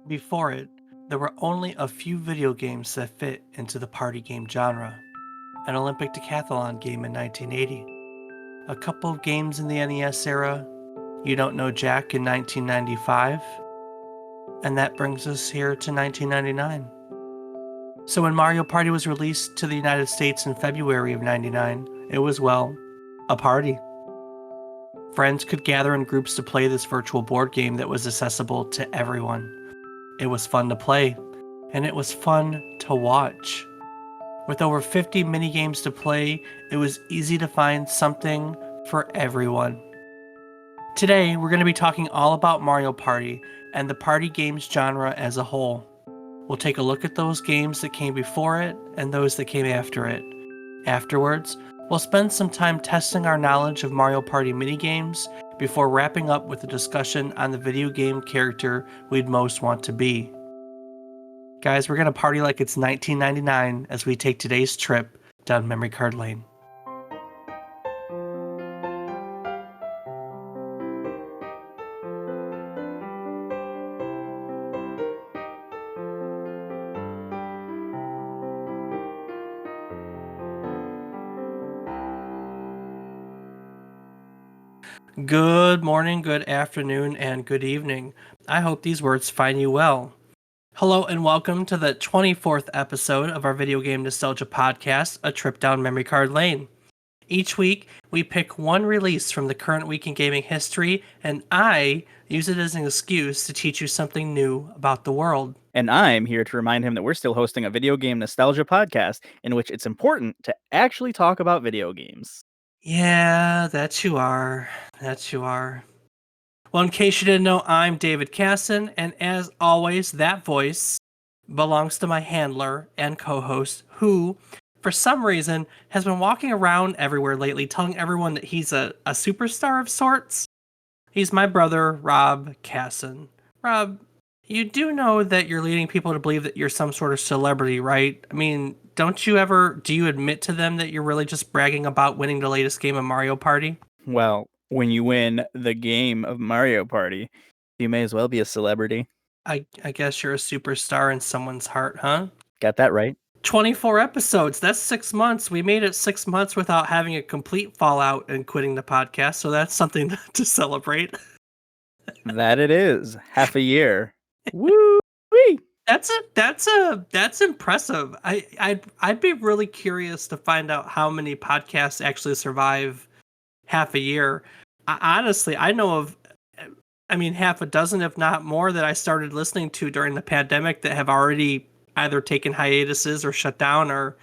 Before it, there were only a few video games that fit into the party game genre. An Olympic decathlon game in 1980, a couple of games in the NES era, You Don't Know Jack in 1995, and that brings us here to 1999. So when Mario Party was released to the United States in February of 99, it was, well, a party. Friends could gather in groups to play this virtual board game that was accessible to everyone. It was fun to play, and it was fun to watch. With over 50 minigames to play, it was easy to find something for everyone. Today, we're going to be talking all about Mario Party and the party games genre as a whole. We'll take a look at those games that came before it and those that came after it. Afterwards, we'll spend some time testing our knowledge of Mario Party minigames before wrapping up with a discussion on the video game character we'd most want to be. Guys, we're going to party like it's 1999 as we take today's trip down memory card lane. Good morning, good afternoon, and good evening. I hope these words find you well. Hello and welcome to the 24th episode of our Video Game Nostalgia Podcast, A Trip Down Memory Card Lane. Each week, we pick one release from the current week in gaming history, and I use it as an excuse to teach you something new about the world. And I'm here to remind him that we're still hosting a Video Game Nostalgia Podcast in which it's important to actually talk about video games. Yeah, that you are. That you are. Well, in case you didn't know, I'm David Casson, and as always, that voice belongs to my handler and co-host, who, for some reason, has been walking around everywhere lately telling everyone that he's a superstar of sorts. He's my brother, Rob Casson. Rob, you do know that you're leading people to believe that you're some sort of celebrity, right? I mean, do you admit to them that you're really just bragging about winning the latest game of Mario Party? Well, when you win the game of Mario Party, you may as well be a celebrity. I guess you're a superstar in someone's heart, huh? Got that right? 24 episodes. That's 6 months. We made it 6 months without having a complete fallout and quitting the podcast. So that's something to celebrate. That it is. Half a year. Woo-wee! That's impressive. I'd be really curious to find out how many podcasts actually survive half a year. Honestly, I know of, half a dozen, if not more, that I started listening to during the pandemic that have already either taken hiatuses or shut down or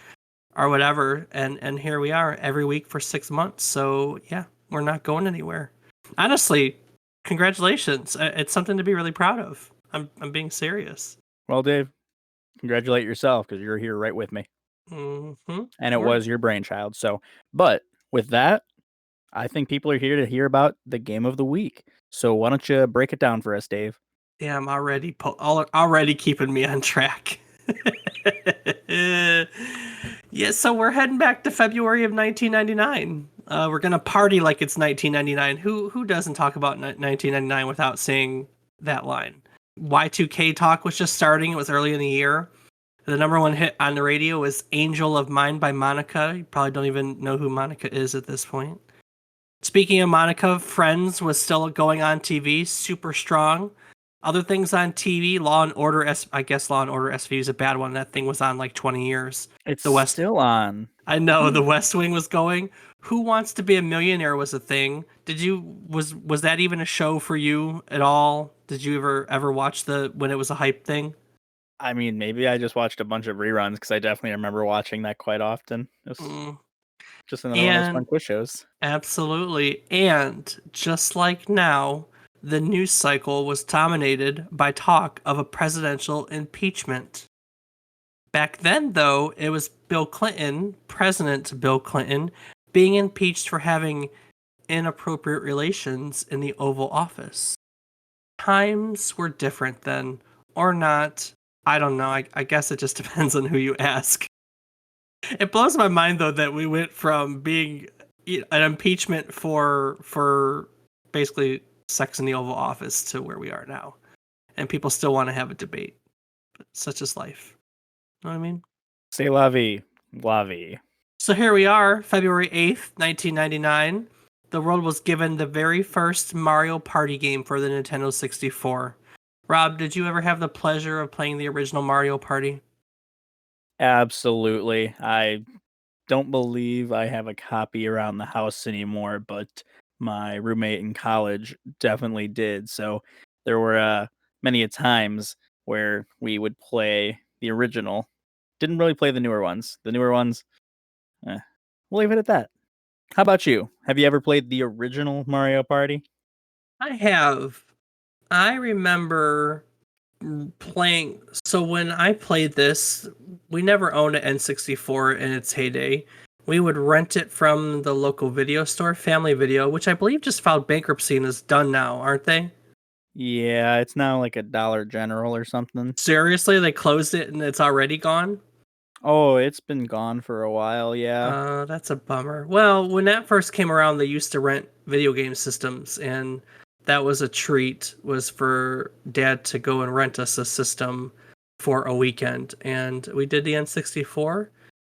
whatever. And here we are every week for 6 months. So yeah, we're not going anywhere. Honestly, congratulations. It's something to be really proud of. I'm being serious. Well, Dave, congratulate yourself because you're here right with me. Mm-hmm. And it was your brainchild. But with that, I think people are here to hear about the game of the week. So why don't you break it down for us, Dave? Yeah, I'm already keeping me on track. Yeah, so we're heading back to February of 1999. We're gonna party like it's 1999. Who doesn't talk about 1999 without saying that line? Y2K talk was just starting. It was early in the year. The number one hit on the radio was "Angel of Mine" by Monica. You probably don't even know who Monica is at this point. Speaking of Monica, Friends was still going on TV, super strong. Other things on TV, Law and Order. I guess Law and Order SV is a bad one. That thing was on like 20 years. It's still on. I know the West Wing was going. Who Wants to Be a Millionaire was a thing. Was that even a show for you at all? Did you ever watch when it was a hype thing? I mean, maybe I just watched a bunch of reruns because I definitely remember watching that quite often. It was just another one of those fun quiz shows. Absolutely. And just like now, the news cycle was dominated by talk of a presidential impeachment. Back then, though, it was President Bill Clinton, being impeached for having inappropriate relations in the Oval Office. Times were different then, or not. I don't know. I guess it just depends on who you ask. It blows my mind, though, that we went from being an impeachment for basically sex in the Oval Office to where we are now. and people still want to have a debate. But such is life. Know what I mean? C'est la vie. La vie. So here we are, February 8th, 1999. The world was given the very first Mario Party game for the Nintendo 64. Rob, did you ever have the pleasure of playing the original Mario Party? Absolutely. I don't believe I have a copy around the house anymore, but my roommate in college definitely did. So there were many a times where we would play the original. Didn't really play the newer ones. The newer ones, eh, we'll leave it at that. How about you? Have you ever played the original Mario Party? I have. I remember playing. So when I played this, we never owned an N64 in its heyday. We would rent it from the local video store, Family Video, which I believe just filed bankruptcy and is done now, aren't they? Yeah, it's now like a Dollar General or something. Seriously, they closed it and it's already gone? Oh, it's been gone for a while, yeah. That's a bummer. Well, when that first came around, they used to rent video game systems, and that was a treat. Was for Dad to go and rent us a system for a weekend, and we did the N64.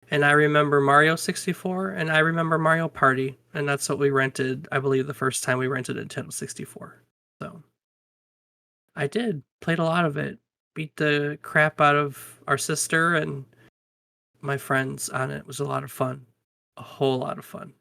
And I remember Mario 64, and I remember Mario Party, and that's what we rented. I believe the first time we rented a Nintendo 64. So I did played a lot of it. Beat the crap out of our sister and my friends on it. It was a lot of fun. A whole lot of fun.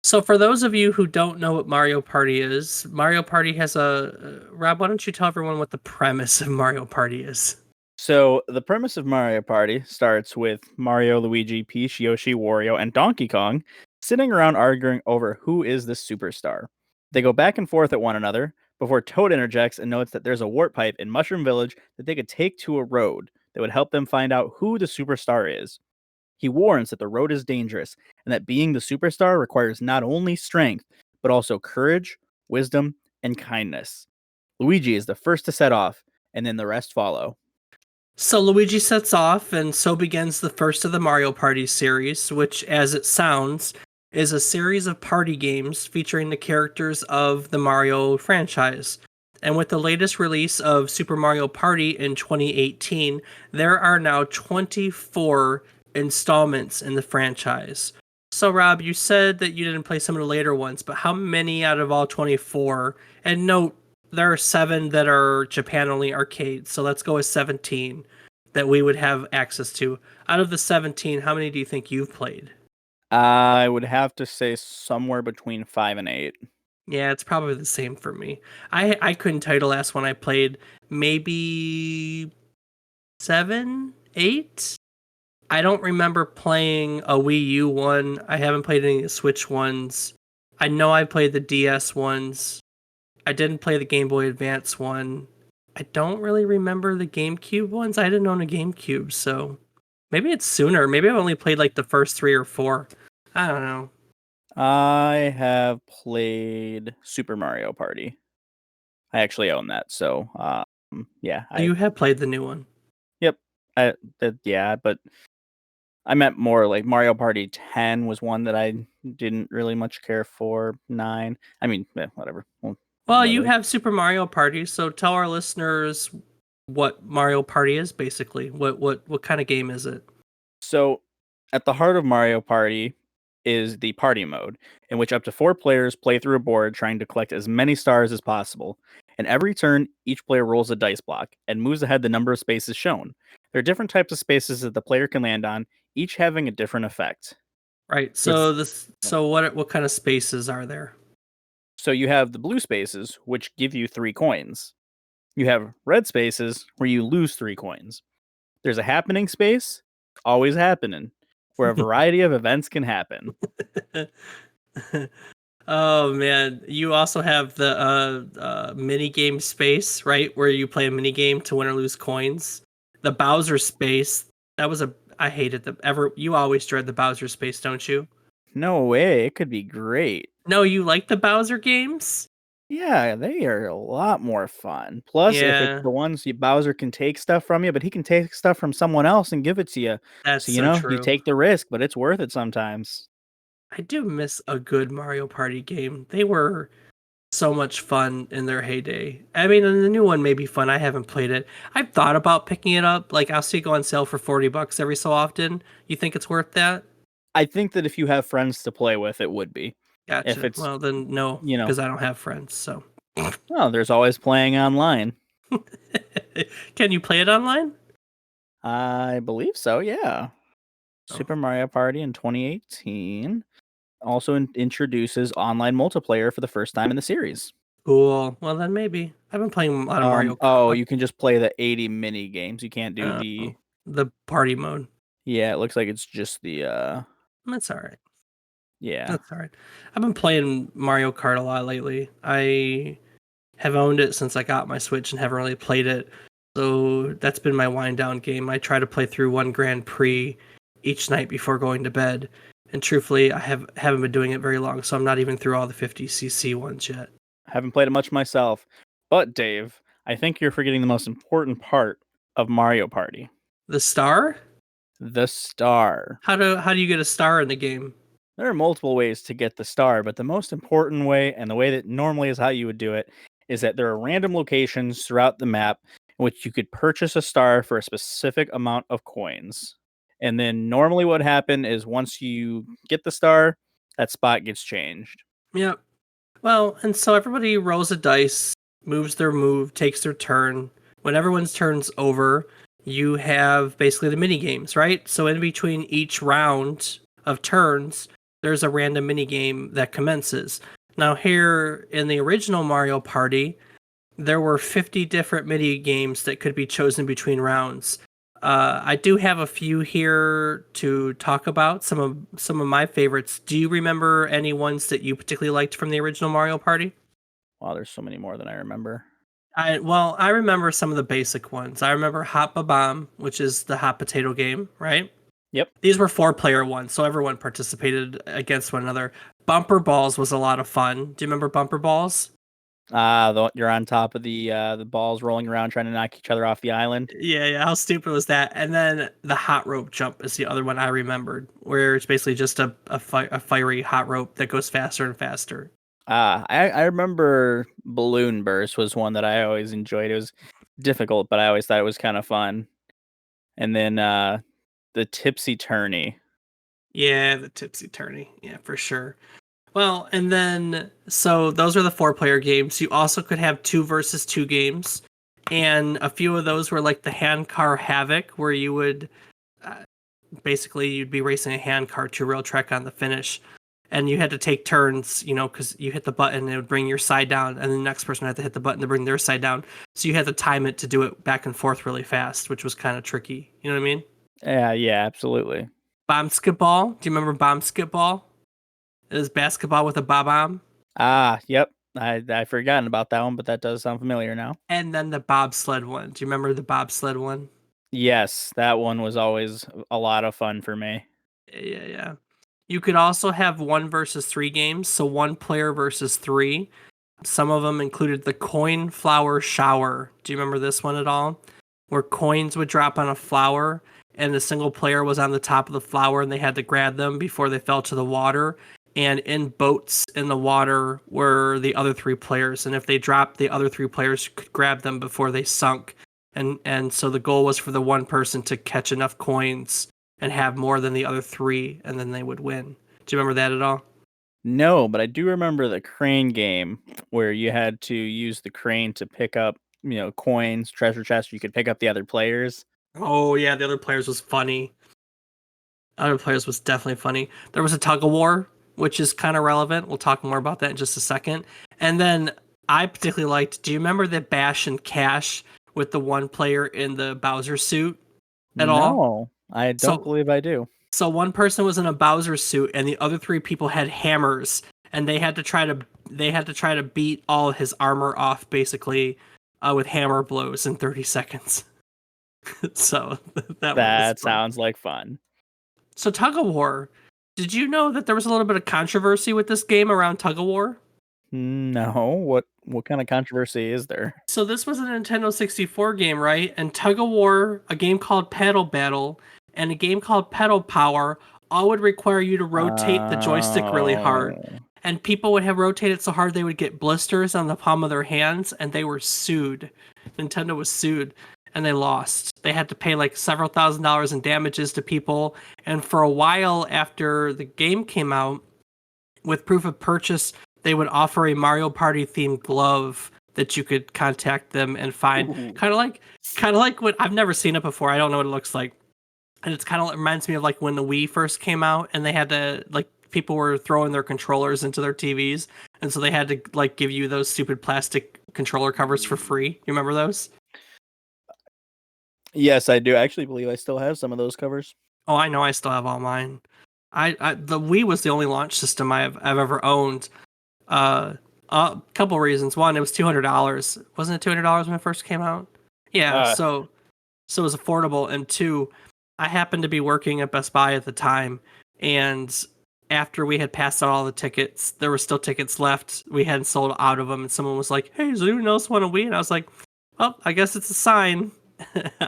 So for those of you who don't know what Mario Party is, Mario Party has a Rob, why don't you tell everyone what the premise of Mario Party is? So the premise of Mario Party starts with Mario, Luigi, Peach, Yoshi, Wario, and Donkey Kong sitting around arguing over who is the superstar. They go back and forth at one another before Toad interjects and notes that there's a warp pipe in Mushroom Village that they could take to a road that would help them find out who the superstar is. He warns that the road is dangerous and that being the superstar requires not only strength, but also courage, wisdom, and kindness. Luigi is the first to set off, and then the rest follow. So Luigi sets off, and so begins the first of the Mario Party series, which, as it sounds, is a series of party games featuring the characters of the Mario franchise. And with the latest release of Super Mario Party in 2018, there are now 24 installments in the franchise. So, Rob, you said that you didn't play some of the later ones, but how many out of all 24? And note, there are 7 that are Japan only arcades, so let's go with 17 that we would have access to. Out of the 17, how many do you think you've played? I would have to say somewhere between 5 and 8. Yeah, it's probably the same for me. I couldn't tell you the last one I played. Maybe 7, 8. I don't remember playing a Wii U one. I haven't played any of the Switch ones. I know I played the DS ones. I didn't play the Game Boy Advance one. I don't really remember the GameCube ones. I didn't own a GameCube, so maybe it's sooner. Maybe I've only played like the first 3 or 4. I don't know. I have played Super Mario Party. I actually own that, so yeah, Oh, you have played the new one. yep, yeah, but I meant more like Mario Party 10 was one that I didn't really much care for. 9, I mean, whatever. Well, Well, you whatever. have Super Mario Party, so tell our listeners what Mario Party is basically. What kind of game is it? So, at the heart of Mario Party is the party mode, in which up to 4 players play through a board trying to collect as many stars as possible. And every turn, each player rolls a dice block and moves ahead the number of spaces shown. There are different types of spaces that the player can land on, each having a different effect. Right. It's So what kind of spaces are there? so you have the blue spaces, which give you 3 coins. You have red spaces where you lose 3 coins. There's a happening space, always happening, where a variety of events can happen. Oh man, you also have the mini game space, right, where you play a mini game to win or lose coins. The Bowser space, that was a I hated the ever. You always dread the Bowser space, don't you? No way, it could be great. No, you like the Bowser games? Yeah, they are a lot more fun. Plus, if it's Yeah, the ones Bowser can take stuff from you, but he can take stuff from someone else and give it to you. that's So, so you true. take the risk, but it's worth it sometimes. I do miss a good Mario Party game. They were so much fun in their heyday. I mean, and the new one may be fun. I haven't played it. I've thought about picking it up. Like I'll see it go on sale for $40 every so often. You think it's worth that? I think that if you have friends to play with, it would be. If Gotcha. it's, Well, then no, you know, because I don't have friends. So, well, there's always playing online. can you play it online? I believe so, yeah. Oh, Super Mario Party in 2018 also introduces online multiplayer for the first time in the series. cool. Well, then maybe. I've been playing a lot of Mario Oh, Kart. you can just play the 80 mini games. You can't do Uh, the the party mode. yeah, it looks like it's just the That's all right. yeah. That's all right. I've been playing Mario Kart a lot lately. I have owned it since I got my Switch and haven't really played it. So that's been my wind down game. I try to play through one Grand Prix each night before going to bed. And truthfully, haven't been doing it very long, so I'm not even through all the 50cc ones yet. I haven't played it much myself. But Dave, I think you're forgetting the most important part of Mario Party. The star? The star. How do you get a star in the game? There are multiple ways to get the star, but the most important way, and the way that normally is how you would do it, is that there are random locations throughout the map in which you could purchase a star for a specific amount of coins. And then normally what happened is once you get the star, that spot gets changed. Yep. Well, and so everybody rolls a dice, moves their move, takes their turn. When everyone's turn's over, you have basically the mini games, right? So in between each round of turns, there's a random mini game that commences. Now here in the original Mario Party, there were 50 different mini games that could be chosen between rounds. I do have a few here to talk about. Some of my favorites. Do you remember any ones that you particularly liked from the original Mario Party? Wow, there's so many more than I remember. I remember some of the basic ones. I remember Hot Bomb, which is the hot potato game, right? Yep. These were 4-player ones, so everyone participated against one another. Bumper Balls was a lot of fun. Do you remember Bumper Balls? You're on top of the balls rolling around trying to knock each other off the island. Yeah, yeah. How stupid was that? And then the hot rope jump is the other one I remembered, where it's basically just a fiery hot rope that goes faster and faster. I remember Balloon Burst was one that I always enjoyed. It was difficult, but I always thought it was kind of fun. And then the Tipsy Tourney. Yeah, the tipsy turny. Yeah, for sure. Well, and then so those are the 4-player games. You also could have 2 versus 2 games, and a few of those were like the hand car havoc, where you would uh, basically you'd be racing a hand car to rail track on the finish, and you had to take turns, because you hit the button and it would bring your side down, and the next person had to hit the button to bring their side down. So you had to time it to do it back and forth really fast, which was kind of tricky. You know what I mean? Yeah, absolutely. Bombsketball. Do you remember Bombsketball? It was basketball with a bomb. Yep. I forgotten about that one, but that does sound familiar now. And then the bobsled one. Do you remember the bobsled one? Yes, that one was always a lot of fun for me. Yeah, yeah. You could also have 1 versus 3 games, so 1 player versus 3. Some of them included the coin flower shower. Do you remember this one at all? Where coins would drop on a flower and the single player was on the top of the flower and they had to grab them before they fell to the water. And in boats in the water were the other 3 players. And if they dropped, the other 3 players could grab them before they sunk. And so the goal was for the one person to catch enough coins and have more than the other 3, and then they would win. Do you remember that at all? No, but I do remember the crane game where you had to use the crane to pick up, coins, treasure chests. You could pick up the other players. Oh yeah, the other players was funny. Other players was definitely funny. There was a tug of war, which is kind of relevant. We'll talk more about that in just a second. And then I particularly liked. Do you remember the Bash and Cash with the one player in the Bowser suit at all? No, I don't So believe I do. so one person was in a Bowser suit, and the other 3 people had hammers, and they had to try to beat all his armor off basically with hammer blows in 30 seconds. So that one was That fun. sounds like fun. So Tug of War, did you know that there was a little bit of controversy with this game around Tug of War? No, what kind of controversy is there? So this was a Nintendo 64 game, right? And Tug of War, a game called Paddle Battle, and a game called Pedal Power all would require you to rotate the joystick really hard. Oh, and people would have rotated so hard they would get blisters on the palm of their hands, and they were sued. Nintendo was sued, and they lost. They had to pay like several $1,000s in damages to people, and for a while after the game came out, with proof of purchase, they would offer a Mario Party themed glove that you could contact them and find. Ooh. Kind of like what I've never seen it before. I don't know what it looks like, and it's kind of reminds me of like when the Wii first came out, and they had to like people were throwing their controllers into their TVs, and so they had to like give you those stupid plastic controller covers for free. You remember those? Yes, I do. I actually believe I still have some of those covers. Oh, I know. I still have all mine. I the Wii was the only launch system I've ever owned. Uh, a couple reasons. One, it was $200. Wasn't it $200 when it first came out? Yeah, Uh, so it was affordable. And two, I happened to be working at Best Buy at the time, and after we had passed out all the tickets, there were still tickets left. We hadn't sold out of them, and someone was like, "Hey, does anyone else want a Wii?" And I was like, "Oh, I guess it's a sign.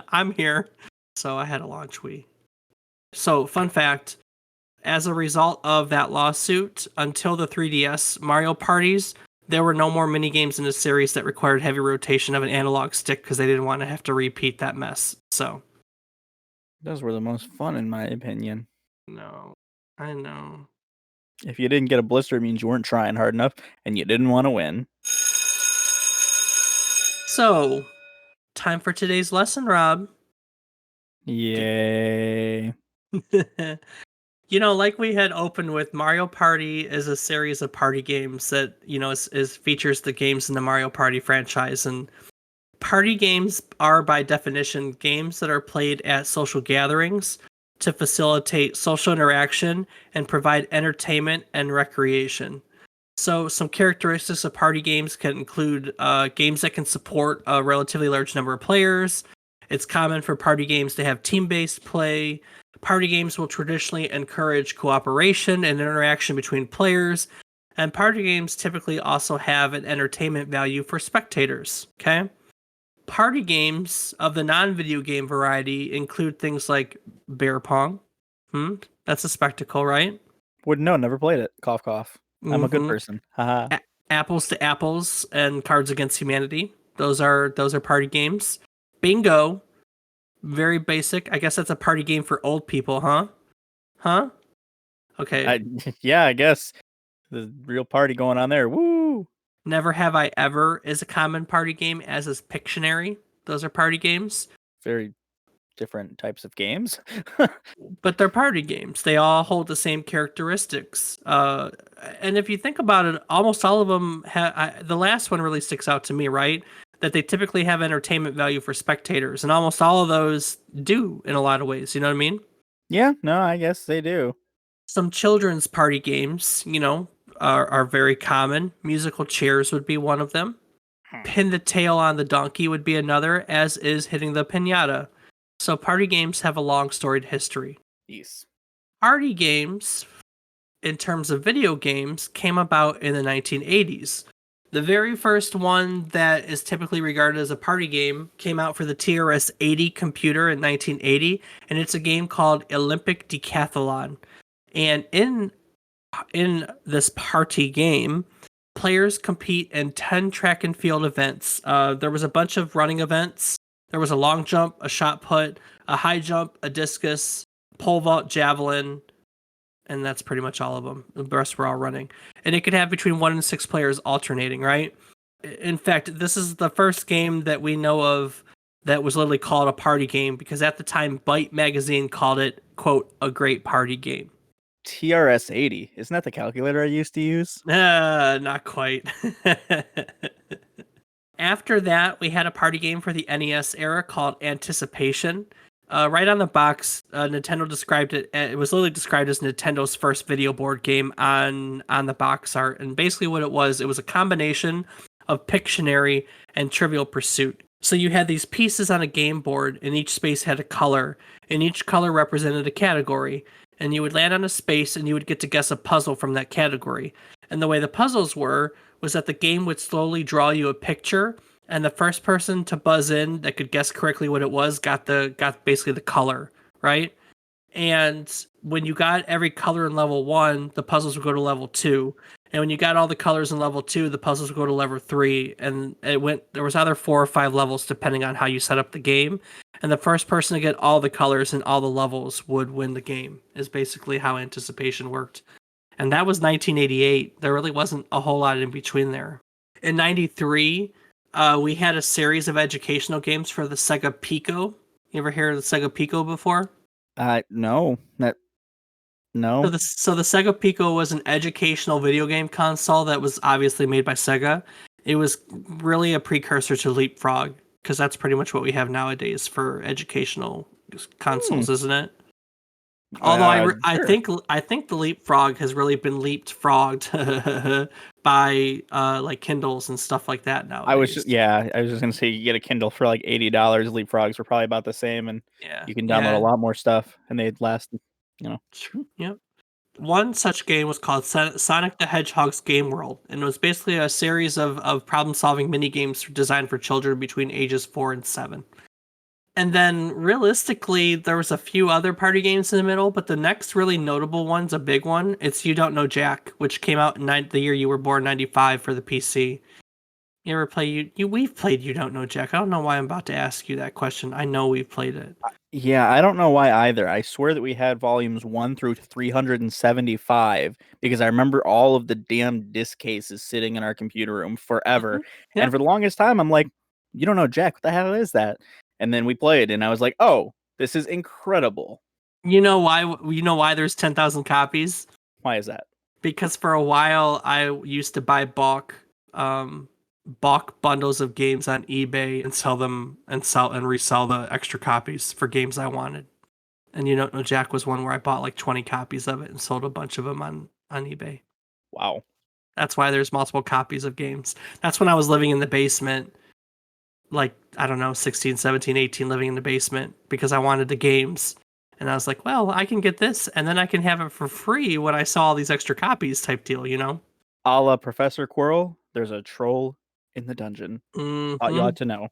I'm here." So I had a launch Wii. So, fun fact, as a result of that lawsuit, until the 3DS Mario parties, there were no more mini games in the series that required heavy rotation of an analog stick because they didn't want to have to repeat that mess. So, those were the most fun, in my opinion. no, I know. If you didn't get a blister, it means you weren't trying hard enough and you didn't want to win. So, time for today's lesson, Rob. Yay. Like we had opened with, Mario Party is a series of party games that, is features the games in the Mario Party franchise. And party games are, by definition, games that are played at social gatherings to facilitate social interaction and provide entertainment and recreation. So, some characteristics of party games can include games that can support a relatively large number of players. It's common for party games to have team based play. Party games will traditionally encourage cooperation and interaction between players. And party games typically also have an entertainment value for spectators. Okay? Party games of the non-video game variety include things like bear pong. That's a spectacle, right? Wouldn't know, never played it. Cough, cough. I'm a good Mm-hmm. person. Haha. Apples to Apples and Cards Against Humanity. Those are party games. Bingo, very basic. I guess that's a party game for old people, huh? Huh? Okay. Yeah, I guess. The real party going on there. Woo! Never Have I Ever is a common party game, as is Pictionary. Those are party games. Very different types of games. But they're party games. They all hold the same characteristics. And if you think about it, almost all of them have. The last one really sticks out to me, right? That they typically have entertainment value for spectators, and almost all of those do in a lot of ways. You know what I mean? Yeah, no, I guess they do. Some children's party games, are very common. Musical chairs would be one of them. Pin the tail on the donkey would be another, as is hitting the pinata. So party games have a long storied history. Yes. Party games, in terms of video games, came about in the 1980s. The very first one that is typically regarded as a party game came out for the TRS-80 computer in 1980, and it's a game called Olympic Decathlon. And in this party game, players compete in 10 track and field events. There was a bunch of running events. There was a long jump, a shot put, a high jump, a discus, pole vault, javelin, and that's pretty much all of them. The rest were all running. And it could have between 1 and 6 players alternating, right? In fact, this is the first game that we know of that was literally called a party game, because at the time, Byte magazine called it, quote, a great party game. TRS-80. Isn't that the calculator I used to use? Not quite. After that, we had a party game for the NES era called Anticipation. Right on the box, Nintendo described it. It was literally described as Nintendo's first video board game on the box art. And basically, what it was a combination of Pictionary and Trivial Pursuit. So you had these pieces on a game board, and each space had a color, and each color represented a category. And you would land on a space, and you would get to guess a puzzle from that category. And the way the puzzles were was that the game would slowly draw you a picture, and the first person to buzz in that could guess correctly what it was got basically the color, right? And when you got every color in level 1, the puzzles would go to level 2, And when you got all the colors in level 2, the puzzles would go to level 3, and there was either 4 or 5 levels depending on how you set up the game. And the first person to get all the colors in all the levels would win the game, is basically how anticipation worked. And that was 1988. There really wasn't a whole lot in between there. In 93, we had a series of educational games for the Sega Pico. You ever hear of the Sega Pico before? No, So no. the Sega Pico was an educational video game console that was obviously made by Sega. It was really a precursor to Leapfrog, because that's pretty much what we have nowadays for educational Hmm. consoles, isn't it? Although Sure. I think the Leapfrog has really been leapfrogged by like Kindles and stuff like that nowadays. I was just gonna say you get a Kindle for like $80. Leapfrogs were probably about the same, and Yeah, you can download a yeah, lot more stuff, and they'd last, you know. yep. One such game was called Sonic the Hedgehog's Game World, and it was basically a series of problem-solving mini games designed for children between ages 4 and 7. And then realistically, there was a few other party games in the middle, but the next really notable one's a big one. It's You Don't Know Jack, which came out in the year you were born, 95, for the PC. You ever play we've played You Don't Know Jack. I don't know why I'm about to ask you that question. I know we've played it. Yeah, I don't know why either. I swear that we had volumes 1 through 375 because I remember all of the damn disc cases sitting in our computer room forever. Hmm. And Yep. for the longest time, I'm like, you don't know Jack. What the hell is that? And then we played, and I was like, oh, this is incredible. You know why there's 10,000 copies? Why is that? Because for a while I used to buy um bulk bundles of games on eBay and sell them and resell the extra copies for games I wanted. And You Don't Know Jack was one where I bought like 20 copies of it and sold a bunch of them on eBay. Wow. That's why there's multiple copies of games. That's when I was living in the basement, like, I don't know, 16, 17, 18, living in the basement because I wanted the games. And I was like, well, I can get this and then I can have it for free when I saw all these extra copies type deal, you know? A la Professor Quirrell, there's a troll in the dungeon. Thought you Hmm. ought to know.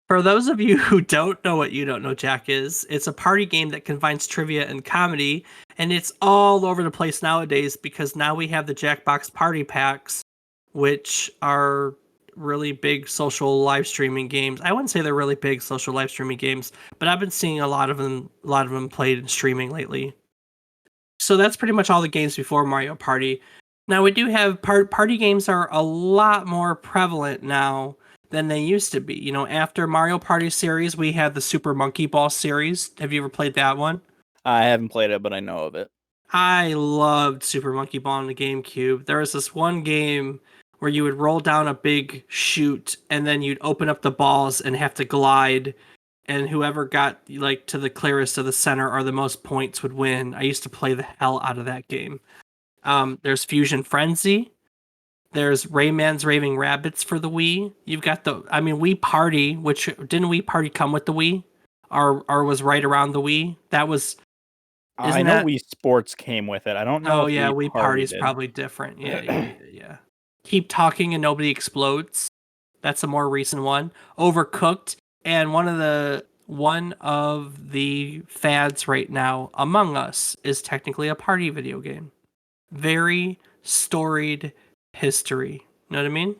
For those of you who don't know what You Don't Know Jack is, it's a party game that combines trivia and comedy, and it's all over the place nowadays because now we have the Jackbox Party Packs, which are really big social live streaming games. I wouldn't say they're really big social live streaming games, but I've been seeing a lot of them played in streaming lately. So that's pretty much all the games before Mario Party. Now we do have party games are a lot more prevalent now than they used to be. You know, after Mario Party series, we have the Super Monkey Ball series. Have you ever played that one? I haven't played it, but I know of it. I loved Super Monkey Ball on the GameCube. There was this one game where you would roll down a big chute and then you'd open up the balls and have to glide, and whoever got like to the clearest of the center or the most points would win. I used to play the hell out of that game. There's Fusion Frenzy. There's Rayman's Raving Rabbits for the Wii. You've got Wii Party, which didn't Wii Party come with the Wii, or was right around the Wii. That was I isn't know that? Wii Sports came with it. I don't know Oh if yeah, Wii Wii Party Party's did. probably different. Yeah. Keep Talking and Nobody Explodes. That's a more recent one. Overcooked, and one of the fads right now, Among Us, is technically a party video game. Very storied history. Know what I mean?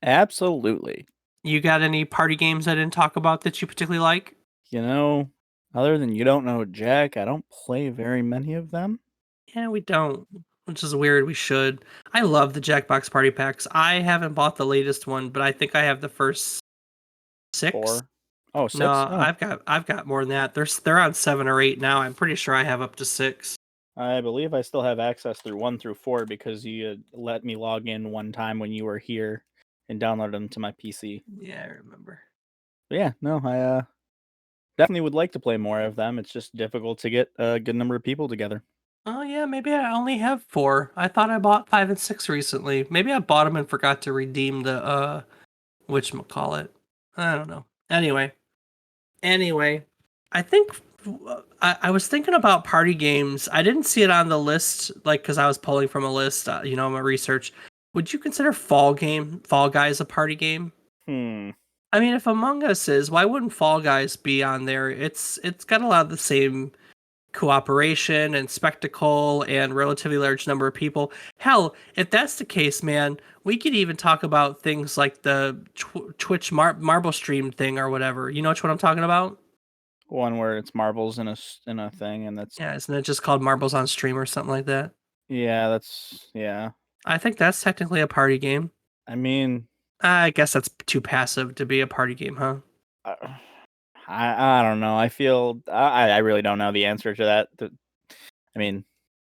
Absolutely. You got any party games I didn't talk about that you particularly like? You know, other than you don't know Jack, I don't play very many of them. Yeah, we don't, which is weird. We should. I love the Jackbox Party Packs. I haven't bought the latest one, but I think I have the first six. Four. Oh, No, six? Oh, I've got more than that. They're on 7 or 8 now. I'm pretty sure I have up to 6. I believe I still have access through 1 through 4 because you had let me log in one time when you were here and download them to my PC. Yeah, I remember. But yeah, no, I definitely would like to play more of them. It's just difficult to get a good number of people together. Oh yeah, maybe I only have 4. I thought I bought 5 and 6 recently. Maybe I bought them and forgot to redeem the whatchamacallit. I don't know. Anyway, I think I was thinking about party games. I didn't see it on the list, like because I was pulling from a list, my research. Would you consider Fall Guys a party game? Hmm. I mean, if Among Us is, why wouldn't Fall Guys be on there? It's got a lot of the same cooperation and spectacle and relatively large number of people. Hell, if that's the case, man, we could even talk about things like the Twitch marble stream thing or whatever. You know what I'm talking about? One where it's marbles in a thing, and that's Yeah, isn't it just called Marbles on Stream or something like that? yeah. I think that's technically a party game. I mean, I guess that's too passive to be a party game, huh? uh, I don't know. I feel I really don't know the answer to that. I mean,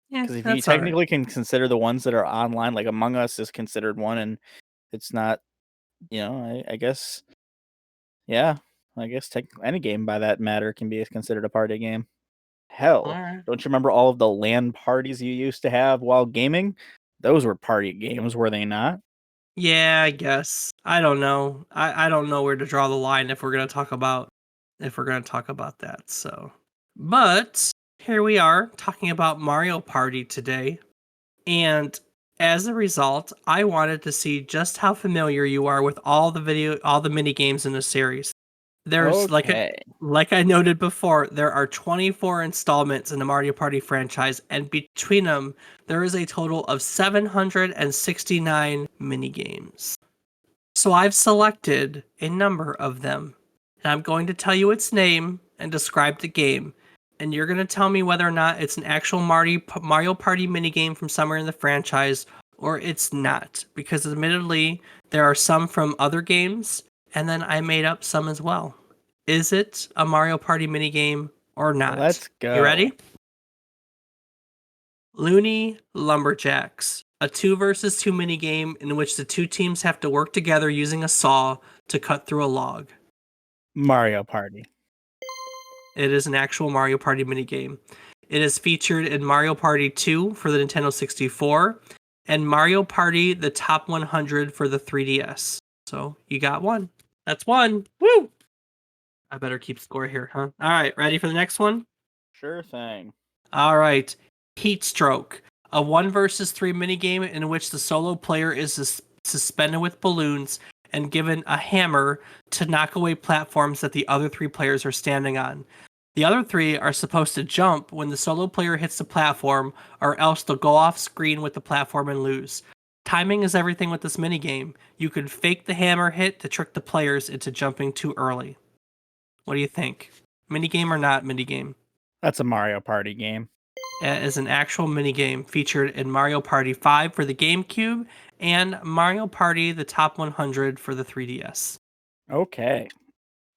Yeah, because if you that's all right. technically can consider the ones that are online, like Among Us is considered one, and it's not. I guess yeah. I guess any game by that matter can be considered a party game. All Hell, right. don't you remember all of the LAN parties you used to have while gaming? Those were party games, were they not? Yeah, I guess. I don't know. I don't know where to draw the line if we're gonna talk about that. So, but here we are talking about Mario Party today, and as a result, I wanted to see just how familiar you are with all the mini games in the series. There's Okay. like I noted before, there are 24 installments in the Mario Party franchise, and between them, there is a total of 769 mini games. So I've selected a number of them, and I'm going to tell you its name and describe the game. And you're going to tell me whether or not it's an actual Mario Party minigame from somewhere in the franchise or it's not. Because admittedly, there are some from other games, and then I made up some as well. Is it a Mario Party minigame or not? Let's You go. ready? Looney Lumberjacks, a 2 versus 2 minigame in which the two teams have to work together using a saw to cut through a log. Mario Party. It is an actual Mario Party minigame. It is featured in Mario Party 2 for the Nintendo 64 and Mario Party the Top 100 for the 3DS. So you got one. That's one. Woo! I better keep score here, huh? All right, ready for the next one? Sure thing. All right. Heat Stroke, a 1 versus 3 minigame in which the solo player is suspended with balloons and given a hammer to knock away platforms that the other 3 players are standing on. The other 3 are supposed to jump when the solo player hits the platform, or else they'll go off screen with the platform and lose. Timing is everything with this minigame. You could fake the hammer hit to trick the players into jumping too early. What do you think? Minigame or not minigame? That's a Mario Party game. Is an actual minigame featured in Mario Party 5 for the GameCube and Mario Party the Top 100 for the 3DS. Okay.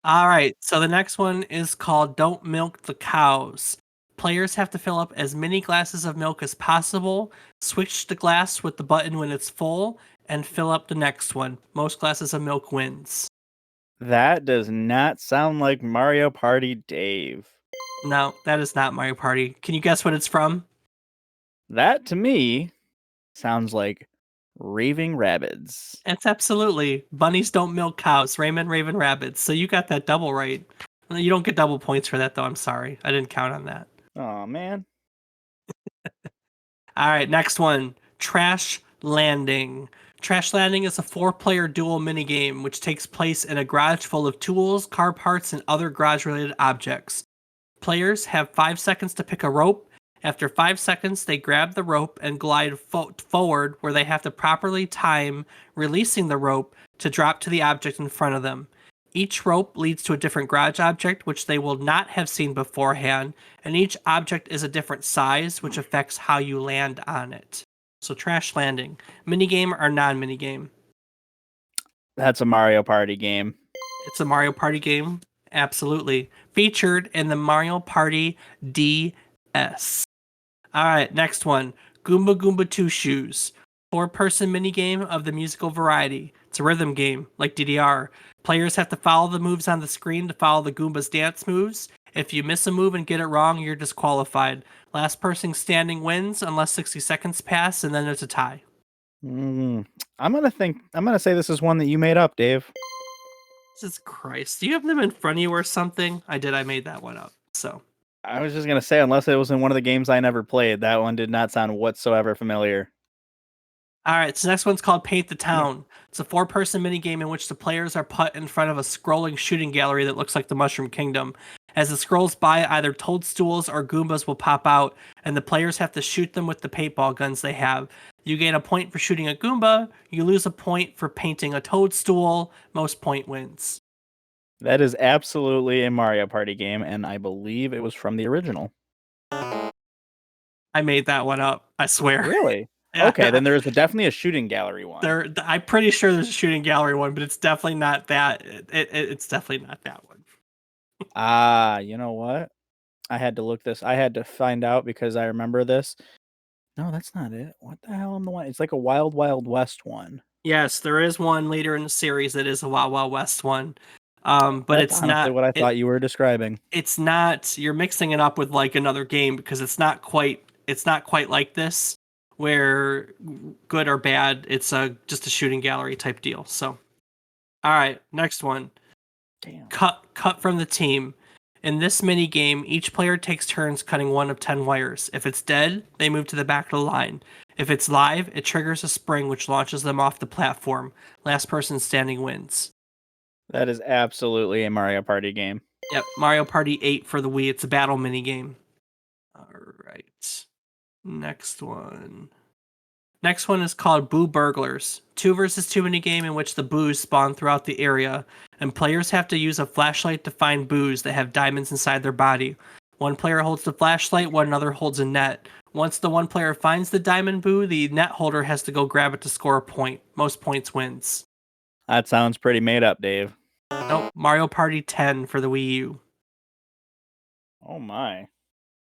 All right, so the next one is called Don't Milk the Cows. Players have to fill up as many glasses of milk as possible, switch the glass with the button when it's full, and fill up the next one. Most glasses of milk wins. That does not sound like Mario Party Dave. No, that is not Mario Party. Can you guess what it's from? That to me sounds like Raving Rabbids. It's absolutely bunnies don't milk cows. Raymond Raven Rabbits. So you got that double right. You don't get double points for that though. I'm sorry. I didn't count on that. Oh man. All right, next one. Trash Landing. Trash Landing is a 4-player dual minigame which takes place in a garage full of tools, car parts, and other garage related objects. Players have 5 seconds to pick a rope. After 5 seconds, they grab the rope and glide forward, where they have to properly time releasing the rope to drop to the object in front of them. Each rope leads to a different garage object, which they will not have seen beforehand, and each object is a different size, which affects how you land on it. So, Trash Landing. Minigame or non minigame? That's a Mario Party game. It's a Mario Party game. Absolutely. Featured in the Mario Party DS. All right, next one. Goomba Goomba Two Shoes. 4-person minigame of the musical variety. It's a rhythm game, like DDR. Players have to follow the moves on the screen to follow the Goomba's dance moves. If you miss a move and get it wrong, you're disqualified. Last person standing wins unless 60 seconds pass, and then there's a tie. Mm, I'm gonna say this is one that you made up, Dave. Jesus Christ. Do you have them in front of you or something? I did. I made that one up. So. I was just gonna say, unless it was in one of the games I never played, that one did not sound whatsoever familiar. All right, so next one's called Paint the Town. It's a four-person minigame in which the players are put in front of a scrolling shooting gallery that looks like the Mushroom Kingdom. As it scrolls by, either toadstools or Goombas will pop out, and the players have to shoot them with the paintball guns they have. You gain a point for shooting a Goomba, you lose a point for painting a toadstool, most point wins. That is absolutely a Mario Party game, and I believe it was from the original. I made that one up, I swear. Really? Okay, Yeah, then there is definitely a shooting gallery one. I'm pretty sure there's a shooting gallery one, but it's definitely not that. It's definitely not that one. Ah, you know what? I had to find out because I remember this. No, that's not it. What the hell am the one? It's like a Wild Wild West one. Yes, there is one later in the series that is a Wild Wild West one. But That's honestly what I thought you were describing. it's not, you're mixing it up with like another game because it's not quite like this where good or bad, it's a just a shooting gallery type deal. So, all right, next one. Damn. Cut from the team. In this mini game, each player takes turns cutting one of 10 wires. If it's dead, they move to the back of the line. If it's live, it triggers a spring which launches them off the platform. Last person standing wins. That is absolutely a Mario Party game. Yep, Mario Party 8 for the Wii. It's a battle mini game. All right. Next one. Next one is called Boo Burglars. 2 versus 2 mini game in which the boos spawn throughout the area, and players have to use a flashlight to find boos that have diamonds inside their body. One player holds the flashlight, one another holds a net. Once the one player finds the diamond boo, the net holder has to go grab it to score a point. Most points wins. That sounds pretty made up, Dave. Nope, Mario Party 10 for the Wii U. Oh my.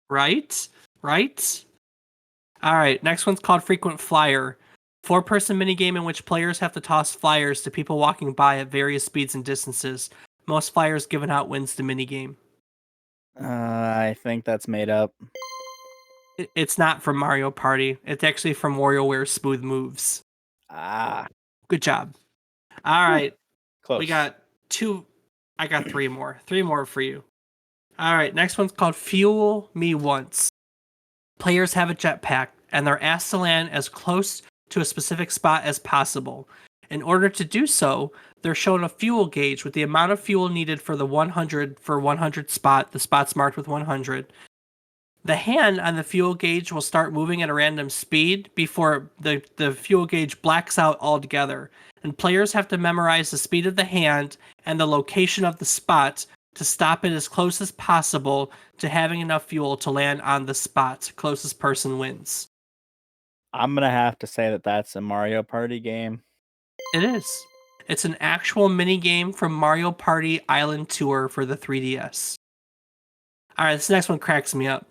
Right? Right? All right, next one's called Frequent Flyer. 4-person minigame in which players have to toss flyers to people walking by at various speeds and distances. Most flyers given out wins the minigame. I think that's made up. It's not from Mario Party. It's actually from WarioWare Smooth Moves. Ah. Good job. All Whew. right, we Close. got two. I got three more. Three more for you. All right, next one's called Fuel Me Once. Players have a jetpack, and they're asked to land as close to a specific spot as possible. In order to do so, they're shown a fuel gauge with the amount of fuel needed for the 100 spot, the spots marked with 100. The hand on the fuel gauge will start moving at a random speed before the fuel gauge blacks out altogether. And players have to memorize the speed of the hand and the location of the spot to stop it as close as possible to having enough fuel to land on the spot. Closest person wins. I'm gonna have to say that that's a Mario Party game. It is. It's an actual mini game from Mario Party Island Tour for the 3DS. All right, this next one cracks me up.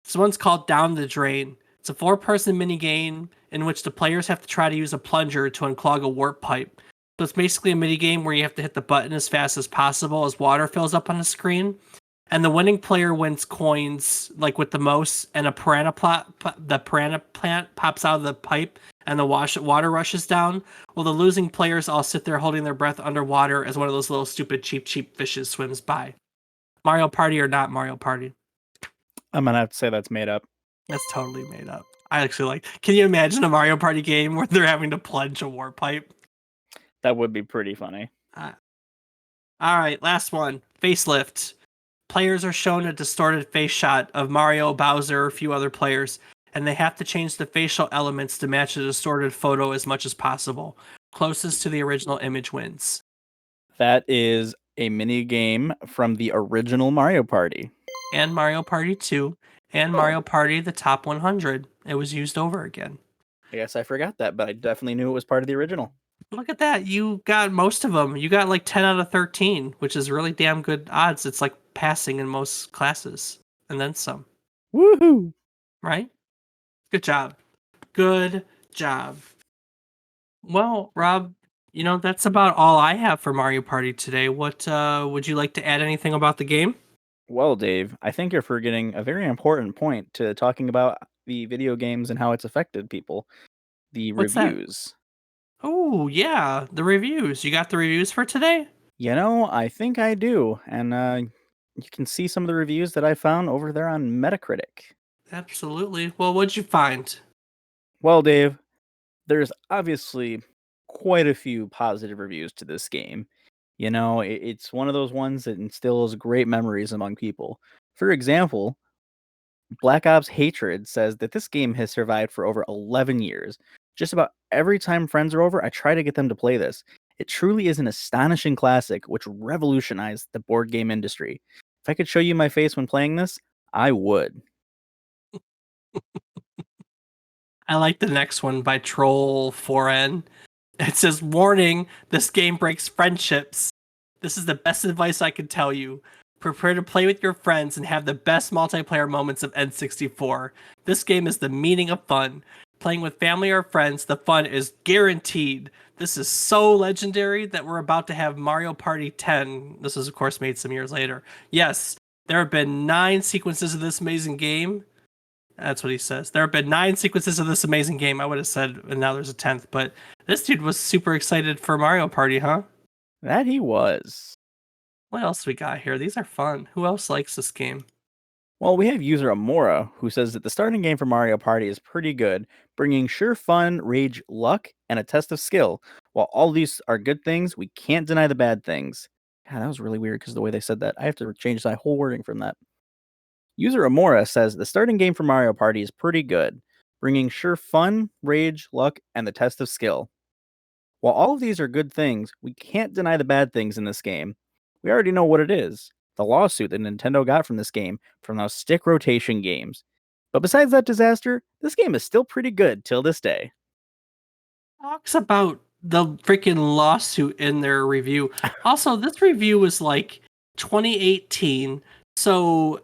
This one's called Down the Drain. It's a 4-person mini game in which the players have to try to use a plunger to unclog a warp pipe. So it's basically a mini game where you have to hit the button as fast as possible as water fills up on the screen. And the winning player wins coins like with the most, and the piranha plant pops out of the pipe, and the water rushes down. Well, the losing players all sit there holding their breath underwater as one of those little stupid cheap fishes swims by. Mario Party or not Mario Party? I'm gonna have to say that's made up. That's totally made up. I actually like. Can you imagine a Mario Party game where they're having to plunge a warp pipe? That would be pretty funny. Uh, all right, last one. Facelift. Players are shown a distorted face shot of Mario, Bowser, a few other players, and they have to change the facial elements to match the distorted photo as much as possible. Closest to the original image wins. That is a mini game from the original Mario Party. And Mario Party 2, and Mario Party the Top 100. It was used over again. I guess I forgot that, but I definitely knew it was part of the original. Look at that. You got most of them. You got like 10 out of 13, which is really damn good odds. It's like passing in most classes and then some, Woohoo! right? Good job. Good job. Well, Rob, that's about all I have for Mario Party today. What would you like to add anything about the game? Well, Dave, I think you're forgetting a very important point to talking about the video games and how it's affected people. The What's that? reviews. Oh, yeah, the reviews. You got the reviews for today? You know, I think I do. And you can see some of the reviews that I found over there on Metacritic. Absolutely. Well, what'd you find? Well, Dave, There's obviously quite a few positive reviews to this game. You know, it's one of those ones that instills great memories among people. For example, Black Ops Hatred says that this game has survived for over 11 years. Just about every time friends are over, I try to get them to play this. It truly is an astonishing classic which revolutionized the board game industry. If I could show you my face when playing this, I would. I like the next one by Troll 4N. It says, "Warning, this game breaks friendships. This is the best advice I can tell you. Prepare to play with your friends and have the best multiplayer moments of N64. This game is the meaning of fun. Playing with family or friends, the fun is guaranteed. This is so legendary that we're about to have Mario Party 10." This was, of course, made some years later. "Yes, there have been 9 sequences of this amazing game." That's what he says. "There have been 9 sequences of this amazing game." I would have said, and now there's a 10th, but this dude was super excited for Mario Party, huh? That he was. What else we got here? These are fun. Who else likes this game? Well, we have user Amora, who says that the starting game for Mario Party is pretty good, bringing sheer fun, rage, luck, and a test of skill. While all these are good things, we can't deny the bad things. God, that was really weird because the way they said that. I have to change my whole wording from that. User Amora says the starting game for Mario Party is pretty good, bringing sheer fun, rage, luck, and the test of skill. While all of these are good things, we can't deny the bad things in this game. We already know what it is: the lawsuit that Nintendo got from this game from those stick rotation games. But besides that disaster, this game is still pretty good till this day. Talks about the freaking lawsuit in their review. Also, this review was like 2018. So,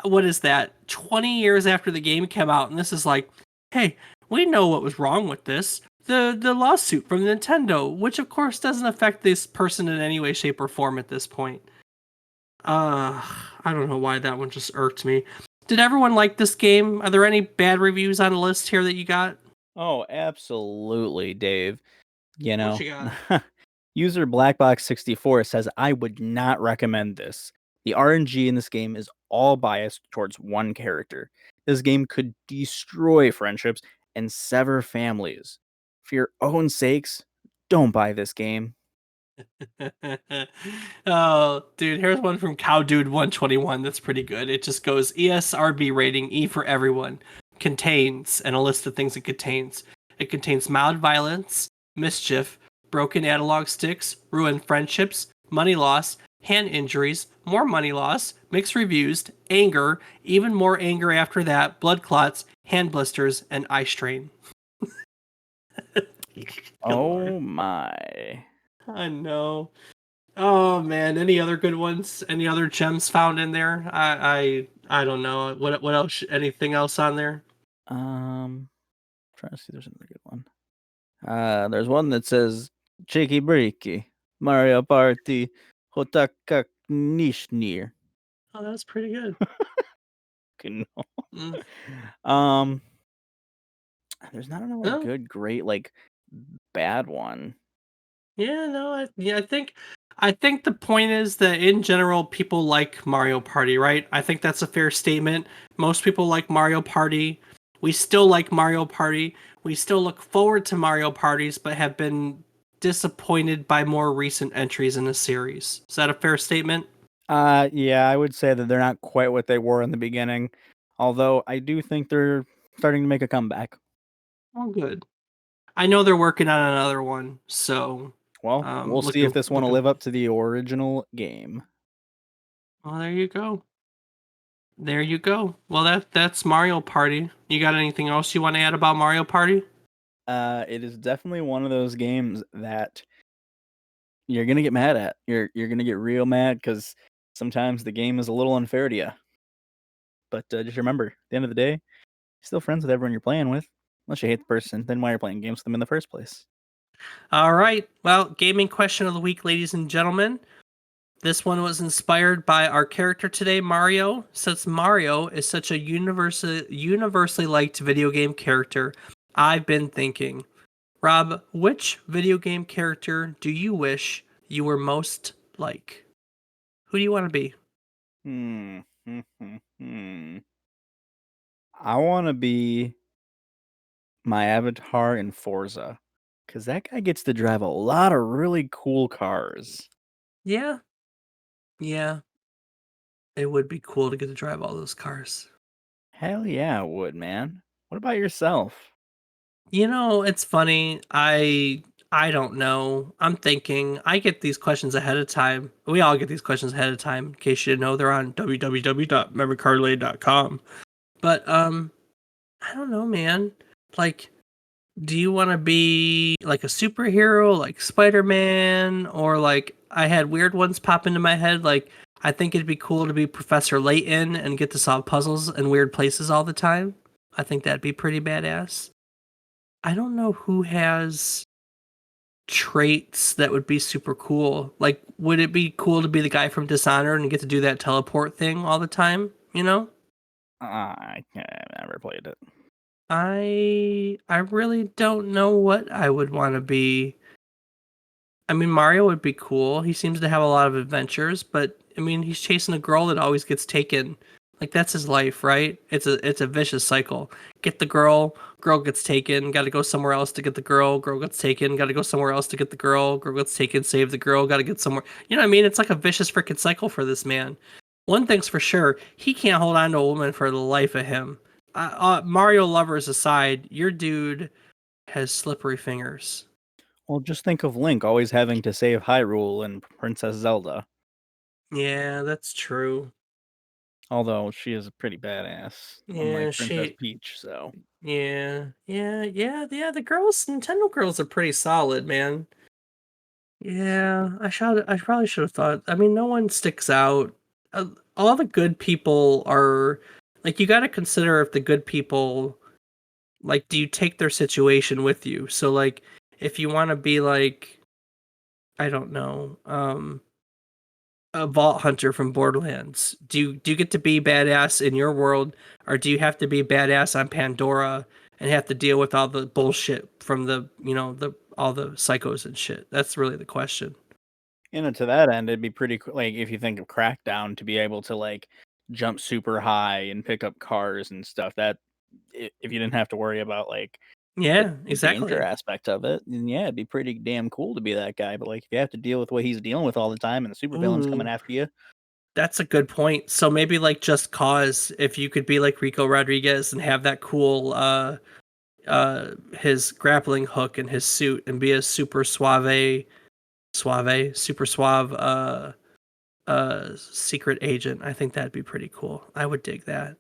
what is that? 20 years after the game came out, and this is like, "Hey, we know what was wrong with this. The lawsuit from Nintendo, which of course doesn't affect this person in any way, shape, or form at this point." Uh, I don't know why that one just irked me. Did everyone like this game? Are there any bad reviews on the list here that you got? Oh, absolutely, Dave. You What know, you got? user Blackbox64 says I would not recommend this. The RNG in this game is all biased towards one character. This game could destroy friendships and sever families. For your own sakes, don't buy this game. Oh, dude, here's one from CowDude121 that's pretty good. It just goes ESRB rating E for everyone. Contains, and a list of things it contains. It contains mild violence, mischief, broken analog sticks, ruined friendships, money loss, hand injuries, more money loss, mixed reviews, anger, even more anger after that, blood clots, hand blisters, and eye strain. Good lord. Oh my. I know. Oh man, any other good ones? Any other gems found in there? I don't know. What else? Anything else on there? Trying to see if there's another good one. There's one that says Cheeky Breaky, Mario Party, Hotaka Nishnir. Oh, that's pretty good. Mm. Um, there's not another No, good, great, like bad one. yeah, no, I think the point is that in general people like Mario Party, right? I think that's a fair statement. Most people like Mario Party. We still like Mario Party. We still look forward to Mario Parties, but have been disappointed by more recent entries in the series. Is that a fair statement? Yeah, I would say that they're not quite what they were in the beginning, although I do think they're starting to make a comeback. Oh, good. I know they're working on another one, so Well, we'll see if looking this one will looking. live up to the original game. Well, there you go. There you go. Well, that's Mario Party. You got anything else you want to add about Mario Party? It is definitely one of those games that you're gonna get mad at. You're gonna get real mad because sometimes the game is a little unfair to you. But just remember, at the end of the day, you're still friends with everyone you're playing with. Unless you hate the person, then why you're playing games with them in the first place? All right. Well, gaming question of the week, ladies and gentlemen. This one was inspired by our character today, Mario. Since Mario is such a universally liked video game character, I've been thinking, Rob, which video game character do you wish you were most like? Who do you want to be? Hmm. Hmm. Hmm. Hmm. I want to be My avatar in Forza. Because that guy gets to drive a lot of really cool cars. Yeah, yeah, it would be cool to get to drive all those cars. Hell yeah, it would, man. What about yourself? It's funny. I don't know. I'm thinking I get these questions ahead of time. We all get these questions ahead of time. In case you didn't know, they're on www.memorycardlane.com. But I don't know, man. Like, do you want to be like a superhero, like Spider-Man, or like I had weird ones pop into my head. Like, I think it'd be cool to be Professor Layton and get to solve puzzles in weird places all the time. I think that'd be pretty badass. I don't know who has traits that would be super cool. Like, would it be cool to be the guy from Dishonored and get to do that teleport thing all the time? I never played it. I really don't know what I would want to be. I mean, Mario would be cool. He seems to have a lot of adventures, but I mean, he's chasing a girl that always gets taken. Like that's his life, right? It's a vicious cycle. Get the girl, girl gets taken, got to go somewhere else to get the girl, girl gets taken, got to go somewhere else to get the girl, girl gets taken, save the girl, got to get somewhere. You know what I mean? It's like a vicious freaking cycle for this man. One thing's for sure, he can't hold on to a woman for the life of him. Mario lovers aside, your dude has slippery fingers. Well, just think of Link always having to save Hyrule and Princess Zelda. Yeah, that's true. Although she is pretty badass, Yeah, unlike Princess Peach, so. yeah. The girls, Nintendo girls are pretty solid, man. Yeah, I probably should have thought. I mean, no one sticks out. All the good people are like you got to consider if the good people like do you take their situation with you? So like if you want to be like I don't know, a vault hunter from Borderlands. Do you get to be badass in your world, or do you have to be badass on Pandora and have to deal with all the bullshit from the all the psychos and shit? That's really the question. To that end, it'd be pretty cool, like, if you think of Crackdown, to be able to, like, jump super high and pick up cars and stuff, that if you didn't have to worry about, like, the Yeah, danger exactly. aspect of it, then yeah, it'd be pretty damn cool to be that guy, but, like, if you have to deal with what he's dealing with all the time and the supervillain's coming Ooh, after you. that's a good point. So maybe like Just Cause, if you could be like Rico Rodriguez and have that cool his grappling hook and his suit and be a super super suave secret agent. I think that'd be pretty cool. I would dig that.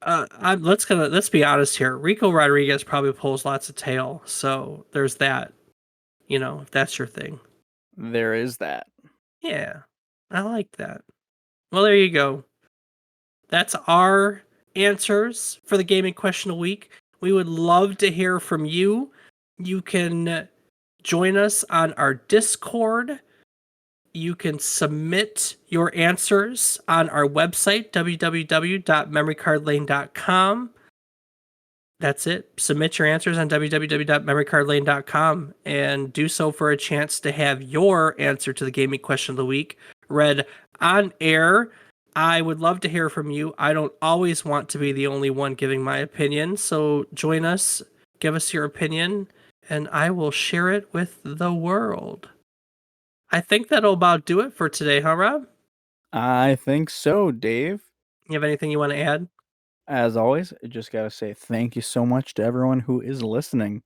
Let's be honest here. Rico Rodriguez probably pulls lots of tail, so there's that. If that's your thing. There is that. Yeah, I like that. Well, there you go. That's our answers for the gaming question of the week. We would love to hear from you. You can join us on our Discord. You can submit your answers on our website, www.memorycardlane.com. That's it. Submit your answers on www.memorycardlane.com and do so for a chance to have your answer to the gaming question of the week read on air. I would love to hear from you. I don't always want to be the only one giving my opinion, so join us, give us your opinion, and I will share it with the world. I think that'll about do it for today, huh, Rob? I think so, Dave. You have anything you want to add? As always, I just gotta say thank you so much to everyone who is listening.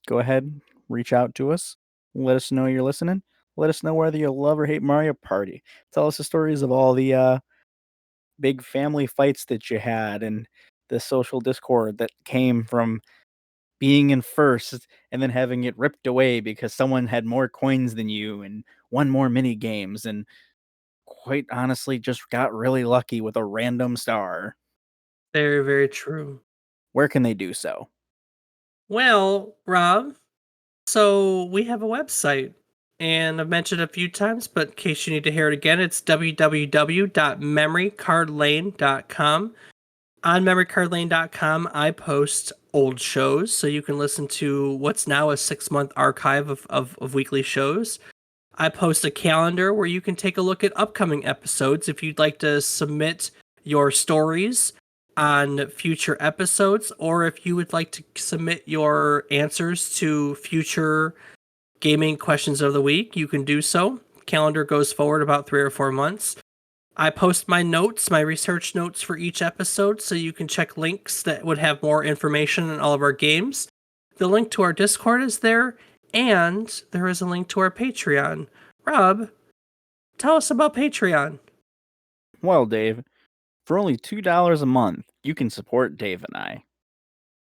Go ahead, reach out to us. Let us know you're listening. Let us know whether you love or hate Mario Party. Tell us the stories of all the big family fights that you had and the social discord that came from being in first and then having it ripped away because someone had more coins than you and won more mini games and quite honestly just got really lucky with a random star. Very, very true. Where can they do so? Well, Rob, so we have a website, and I've mentioned it a few times, but in case you need to hear it again, it's www.memorycardlane.com. On memorycardlane.com, I post old shows, so you can listen to what's now a 6-month archive of weekly shows. I post a calendar where you can take a look at upcoming episodes if you'd like to submit your stories. on future episodes, or if you would like to submit your answers to future gaming questions of the week, you can do so. Calendar goes forward about 3 or 4 months. I post my notes, my research notes for each episode, so you can check links that would have more information on all of our games. The link to our Discord is there, and there is a link to our Patreon. Rob, tell us about Patreon. Well, Dave, for only $2 a month, you can support Dave and I.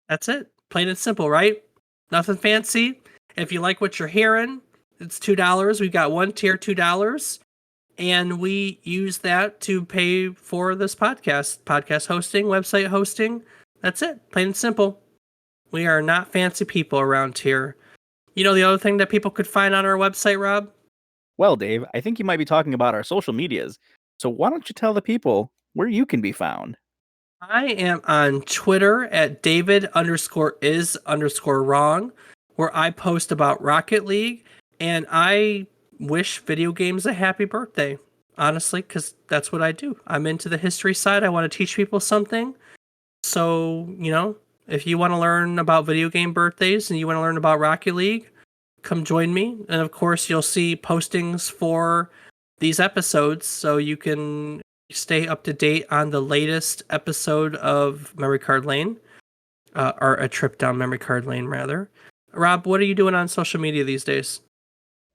That's it. Plain and simple, right? Nothing fancy. If you like what you're hearing, it's $2. We've got one tier, $2. And we use that to pay for this podcast hosting, website hosting. That's it. Plain and simple. We are not fancy people around here. You know the other thing that people could find on our website, Rob? Well, Dave, I think you might be talking about our social medias. So why don't you tell the people where you can be found? I am on Twitter at David_is_wrong, where I post about Rocket League and I wish video games a happy birthday. Honestly, because that's what I do. I'm into the history side. I want to teach people something. So, if you want to learn about video game birthdays and you want to learn about Rocket League, come join me. And of course, you'll see postings for these episodes so you can stay up to date on the latest episode of Memory Card Lane, or a trip down Memory Card Lane, rather. Rob, what are you doing on social media these days?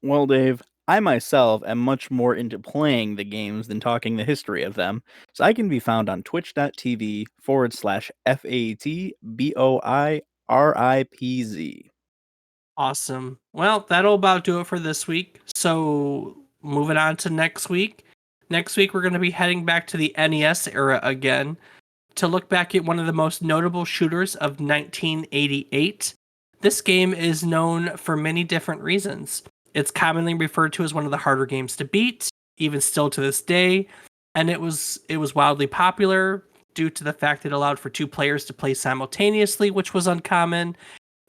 Well, Dave, I myself am much more into playing the games than talking the history of them, so I can be found on twitch.tv/FATBOIRIPZ. Awesome. Well, that'll about do it for this week. So, moving on to next week. Next week, we're going to be heading back to the NES era again to look back at one of the most notable shooters of 1988. This game is known for many different reasons. It's commonly referred to as one of the harder games to beat, even still to this day, and it was wildly popular due to the fact it allowed for two players to play simultaneously, which was uncommon.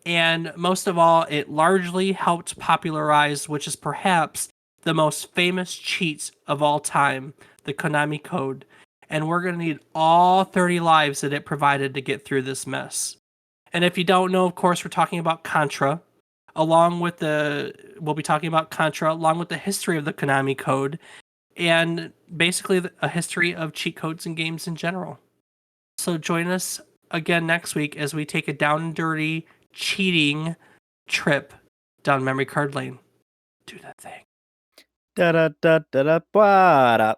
And most of all, it largely helped popularize, which is perhaps the most famous cheat of all time, the Konami code. And we're going to need all 30 lives that it provided to get through this mess. And if you don't know, of course, we're talking about Contra. We'll be talking about Contra along with the history of the Konami code and basically a history of cheat codes and games in general. So join us again next week as we take a down and dirty cheating trip down memory card lane. Do that thing. Da da da da da.